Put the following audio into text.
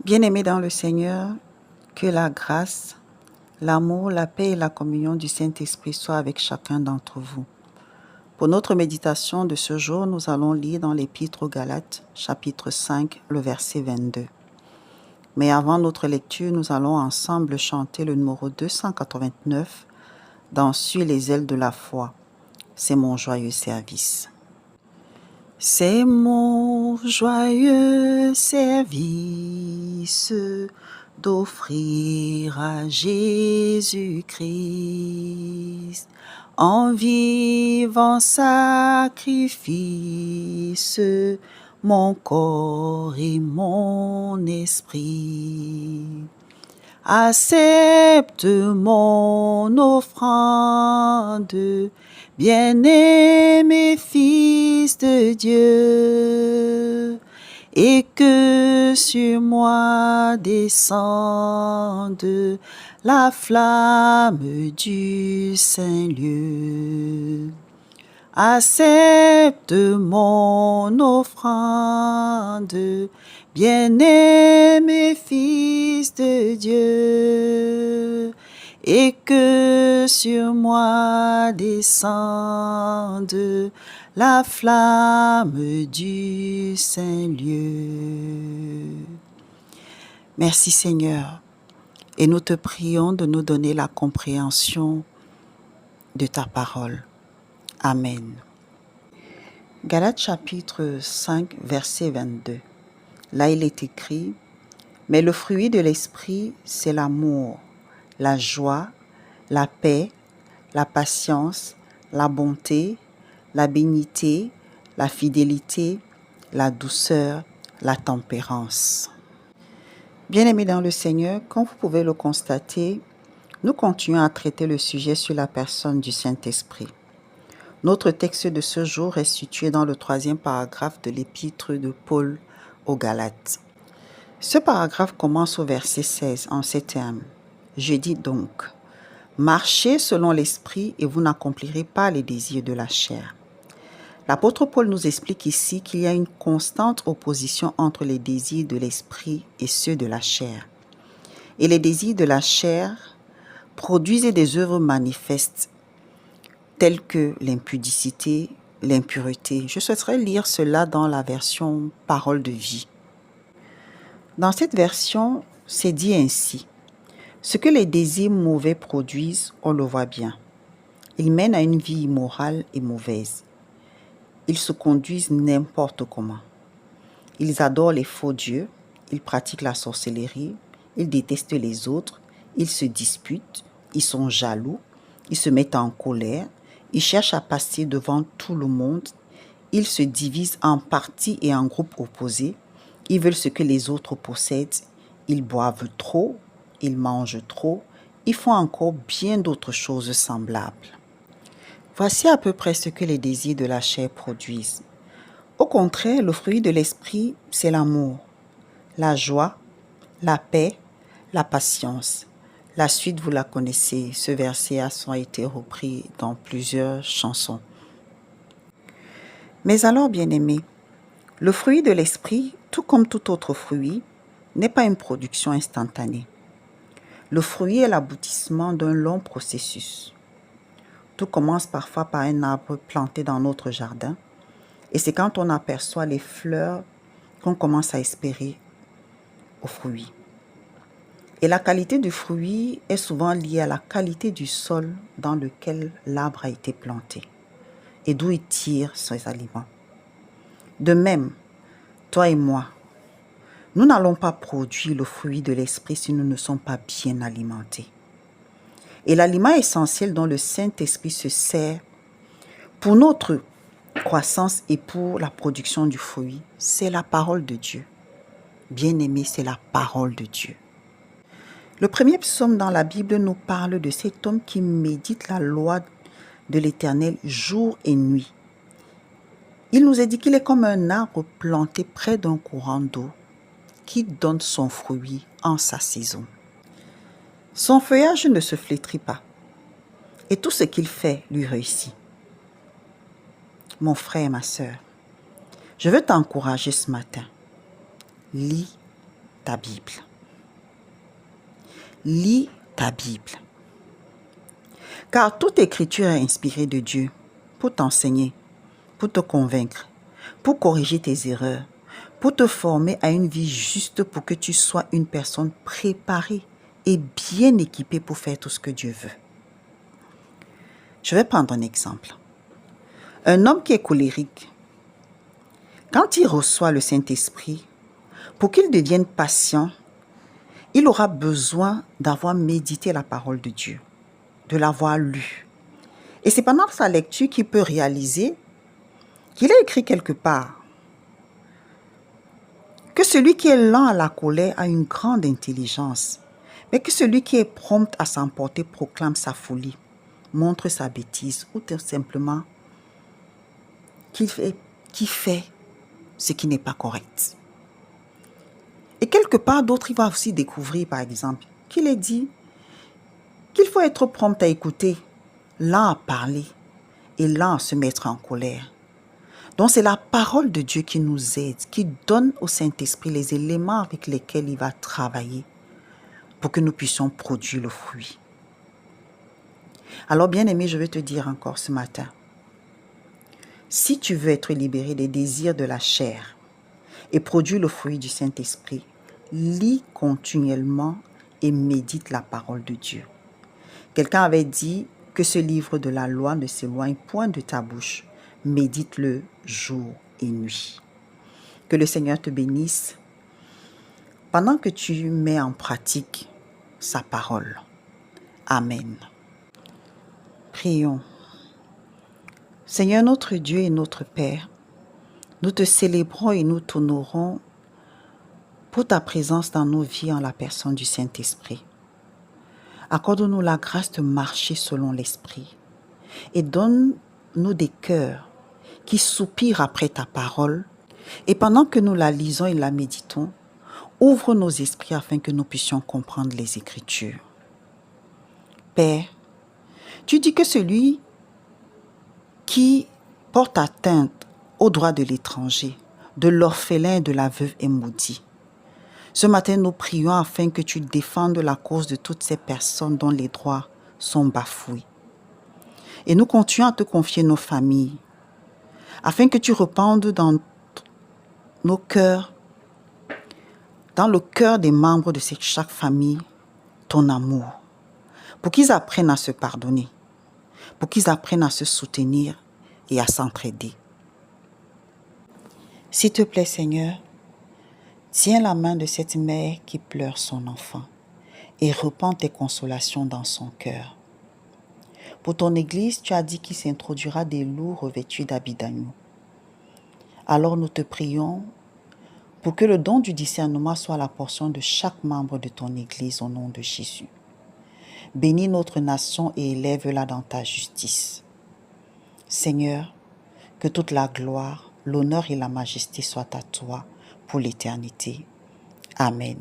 Bien-aimés dans le Seigneur, que la grâce, l'amour, la paix et la communion du Saint-Esprit soient avec chacun d'entre vous. Pour notre méditation de ce jour, nous allons lire dans l'Épître aux Galates, chapitre 5, le verset 22. Mais avant notre lecture, nous allons ensemble chanter le numéro 289 dans Sur les ailes de la foi. C'est mon joyeux service. C'est mon joyeux service d'offrir à Jésus-Christ en vivant sacrifice mon corps et mon esprit. Accepte mon offrande, bien-aimé Fils de Dieu, et que sur moi descende la flamme du Saint-Lieu. Accepte mon offrande, bien-aimé Fils de Dieu, et que sur moi descende la flamme du Saint-Lieu. Merci Seigneur, et nous te prions de nous donner la compréhension de ta parole. Amen. Galates chapitre 5, verset 22. Là, il est écrit, « Mais le fruit de l'esprit, c'est l'amour, la joie, la paix, la patience, la bonté, la bénignité, la fidélité, la douceur, la tempérance. » Bien-aimés dans le Seigneur, comme vous pouvez le constater, nous continuons à traiter le sujet sur la personne du Saint-Esprit. Notre texte de ce jour est situé dans le 3e paragraphe de l'épître de Paul aux Galates. Ce paragraphe commence au verset 16 en ces termes. Je dis donc, marchez selon l'esprit et vous n'accomplirez pas les désirs de la chair. L'apôtre Paul nous explique ici qu'il y a une constante opposition entre les désirs de l'esprit et ceux de la chair. Et les désirs de la chair produisent des œuvres manifestes telles que l'impudicité, l'impureté. Je souhaiterais lire cela dans la version Parole de vie. Dans cette version, c'est dit ainsi. Ce que les désirs mauvais produisent, on le voit bien. Ils mènent à une vie immorale et mauvaise. Ils se conduisent n'importe comment. Ils adorent les faux dieux, ils pratiquent la sorcellerie, ils détestent les autres, ils se disputent, ils sont jaloux, ils se mettent en colère, ils cherchent à passer devant tout le monde, ils se divisent en partis et en groupes opposés, ils veulent ce que les autres possèdent, ils boivent trop, ils mangent trop, ils font encore bien d'autres choses semblables. Voici à peu près ce que les désirs de la chair produisent. Au contraire, le fruit de l'esprit, c'est l'amour, la joie, la paix, la patience. La suite, vous la connaissez. Ce verset a été repris dans plusieurs chansons. Mais alors, bien-aimés, le fruit de l'esprit, tout comme tout autre fruit, n'est pas une production instantanée. Le fruit est l'aboutissement d'un long processus. Tout commence parfois par un arbre planté dans notre jardin, et c'est quand on aperçoit les fleurs qu'on commence à espérer aux fruits. Et la qualité du fruit est souvent liée à la qualité du sol dans lequel l'arbre a été planté et d'où il tire ses aliments. De même, toi et moi, nous n'allons pas produire le fruit de l'esprit si nous ne sommes pas bien alimentés. Et l'aliment essentiel dont le Saint-Esprit se sert pour notre croissance et pour la production du fruit, c'est la parole de Dieu. Bien-aimé, c'est la parole de Dieu. Le premier psaume dans la Bible nous parle de cet homme qui médite la loi de l'Éternel jour et nuit. Il nous est dit qu'il est comme un arbre planté près d'un courant d'eau qui donne son fruit en sa saison. Son feuillage ne se flétrit pas et tout ce qu'il fait lui réussit. Mon frère, ma sœur, je veux t'encourager ce matin. Lis ta Bible. Lis ta Bible. Car toute écriture est inspirée de Dieu pour t'enseigner, pour te convaincre, pour corriger tes erreurs, pour te former à une vie juste pour que tu sois une personne préparée et bien équipée pour faire tout ce que Dieu veut. Je vais prendre un exemple. Un homme qui est colérique, quand il reçoit le Saint-Esprit, pour qu'il devienne patient, il aura besoin d'avoir médité la parole de Dieu, de l'avoir lue. Et c'est pendant sa lecture qu'il peut réaliser qu'il a écrit quelque part que celui qui est lent à la colère a une grande intelligence, mais que celui qui est prompt à s'emporter proclame sa folie, montre sa bêtise ou tout simplement qu'il fait ce qui n'est pas correct. Et quelque part d'autre, il va aussi découvrir, par exemple, qu'il est dit qu'il faut être prompt à écouter, lent à parler et lent à se mettre en colère. Donc c'est la parole de Dieu qui nous aide, qui donne au Saint-Esprit les éléments avec lesquels il va travailler pour que nous puissions produire le fruit. Alors bien-aimé, je vais te dire encore ce matin, si tu veux être libéré des désirs de la chair et produire le fruit du Saint-Esprit, lis continuellement et médite la parole de Dieu. Quelqu'un avait dit que ce livre de la loi ne s'éloigne point de ta bouche. Médite-le jour et nuit. Que le Seigneur te bénisse pendant que tu mets en pratique sa parole. Amen. Prions. Seigneur notre Dieu et notre Père, nous te célébrons et nous t'honorons pour ta présence dans nos vies en la personne du Saint-Esprit. Accorde-nous la grâce de marcher selon l'Esprit et donne-nous des cœurs qui soupirent après ta parole et pendant que nous la lisons et la méditons, ouvre nos esprits afin que nous puissions comprendre les Écritures. Père, tu dis que celui qui porte atteinte aux droits de l'étranger, de l'orphelin et de la veuve est maudit. Ce matin, nous prions afin que tu défendes la cause de toutes ces personnes dont les droits sont bafoués. Et nous continuons à te confier nos familles, afin que tu répandes dans nos cœurs, dans le cœur des membres de chaque famille, ton amour, pour qu'ils apprennent à se pardonner, pour qu'ils apprennent à se soutenir et à s'entraider. S'il te plaît, Seigneur, tiens la main de cette mère qui pleure son enfant et répands tes consolations dans son cœur. Pour ton Église, tu as dit qu'il s'introduira des loups revêtus d'habits d'agneau. Alors nous te prions pour que le don du discernement soit la portion de chaque membre de ton Église au nom de Jésus. Bénis notre nation et élève-la dans ta justice. Seigneur, que toute la gloire, l'honneur et la majesté soient à toi pour l'éternité. Amen.